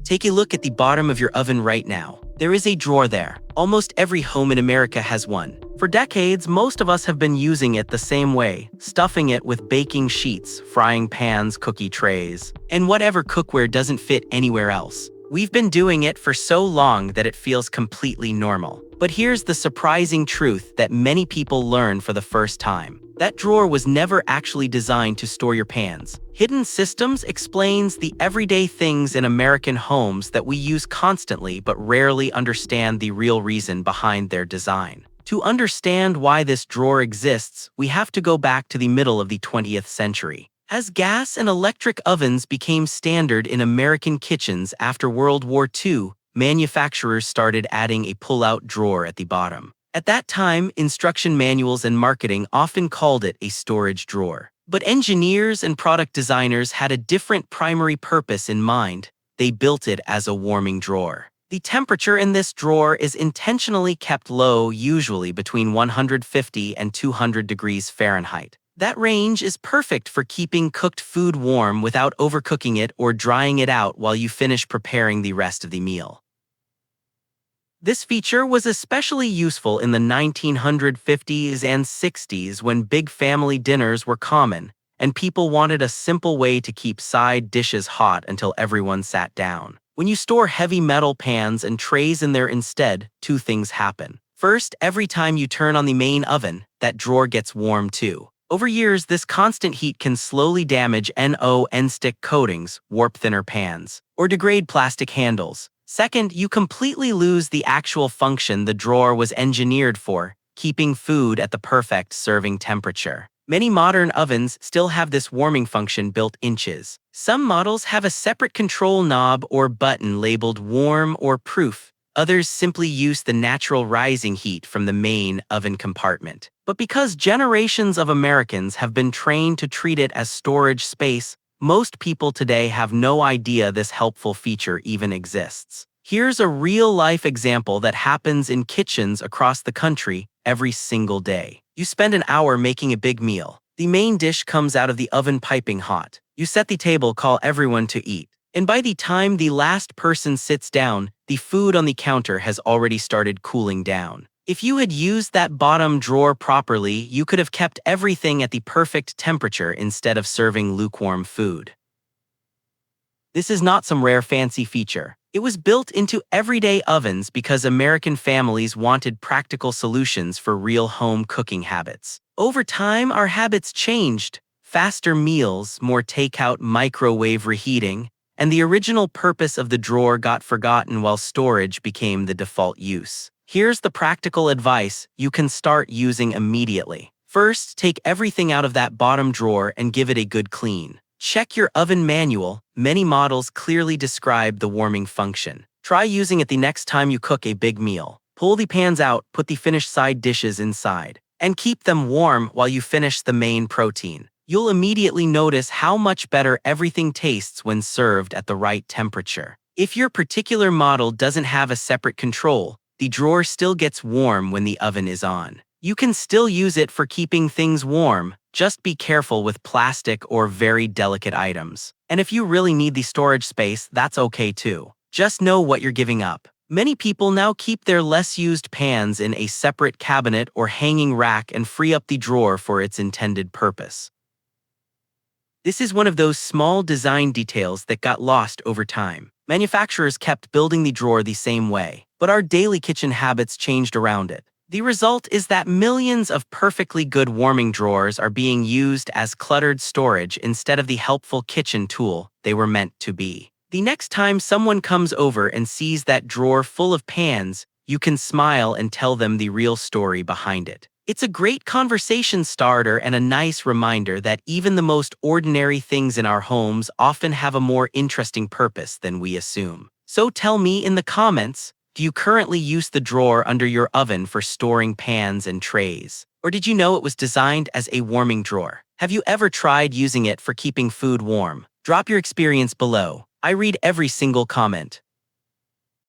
Take a look at the bottom of your oven right now. There is a drawer there. Almost every home in America has one. For decades, most of us have been using it the same way, stuffing it with baking sheets, frying pans, cookie trays, and whatever cookware doesn't fit anywhere else. We've been doing it for so long that it feels completely normal. But here's the surprising truth that many people learn for the first time. That drawer was never actually designed to store your pans. Hidden Systems explains the everyday things in American homes that we use constantly but rarely understand the real reason behind their design. To understand why this drawer exists, we have to go back to the middle of the 20th century. As gas and electric ovens became standard in American kitchens after World War II, manufacturers started adding a pull-out drawer at the bottom. At that time, instruction manuals and marketing often called it a storage drawer. But engineers and product designers had a different primary purpose in mind. They built it as a warming drawer. The temperature in this drawer is intentionally kept low, usually between 150 and 200 degrees Fahrenheit. That range is perfect for keeping cooked food warm without overcooking it or drying it out while you finish preparing the rest of the meal. This feature was especially useful in the 1950s and 60s when big family dinners were common, and people wanted a simple way to keep side dishes hot until everyone sat down. When you store heavy metal pans and trays in there instead, two things happen. First, every time you turn on the main oven, that drawer gets warm too. Over years, this constant heat can slowly damage non-stick coatings, warp thinner pans, or degrade plastic handles. Second, you completely lose the actual function the drawer was engineered for, keeping food at the perfect serving temperature. Many modern ovens still have this warming function built inches. Some models have a separate control knob or button labeled warm or proof. Others simply use the natural rising heat from the main oven compartment. But because generations of Americans have been trained to treat it as storage space, most people today have no idea this helpful feature even exists. Here's a real-life example that happens in kitchens across the country every single day. You spend an hour making a big meal. The main dish comes out of the oven piping hot. You set the table, call everyone to eat. And by the time the last person sits down, the food on the counter has already started cooling down. If you had used that bottom drawer properly, you could have kept everything at the perfect temperature instead of serving lukewarm food. This is not some rare fancy feature. It was built into everyday ovens because American families wanted practical solutions for real home cooking habits. Over time, our habits changed. Faster meals, more takeout, microwave reheating, and the original purpose of the drawer got forgotten while storage became the default use. Here's the practical advice you can start using immediately. First, take everything out of that bottom drawer and give it a good clean. Check your oven manual. Many models clearly describe the warming function. Try using it the next time you cook a big meal. Pull the pans out, put the finished side dishes inside, and keep them warm while you finish the main protein. You'll immediately notice how much better everything tastes when served at the right temperature. If your particular model doesn't have a separate control, the drawer still gets warm when the oven is on. You can still use it for keeping things warm, just be careful with plastic or very delicate items. And if you really need the storage space, that's okay too. Just know what you're giving up. Many people now keep their less used pans in a separate cabinet or hanging rack and free up the drawer for its intended purpose. This is one of those small design details that got lost over time. Manufacturers kept building the drawer the same way, but our daily kitchen habits changed around it. The result is that millions of perfectly good warming drawers are being used as cluttered storage instead of the helpful kitchen tool they were meant to be. The next time someone comes over and sees that drawer full of pans, you can smile and tell them the real story behind it. It's a great conversation starter and a nice reminder that even the most ordinary things in our homes often have a more interesting purpose than we assume. So tell me in the comments, do you currently use the drawer under your oven for storing pans and trays? Or did you know it was designed as a warming drawer? Have you ever tried using it for keeping food warm? Drop your experience below. I read every single comment.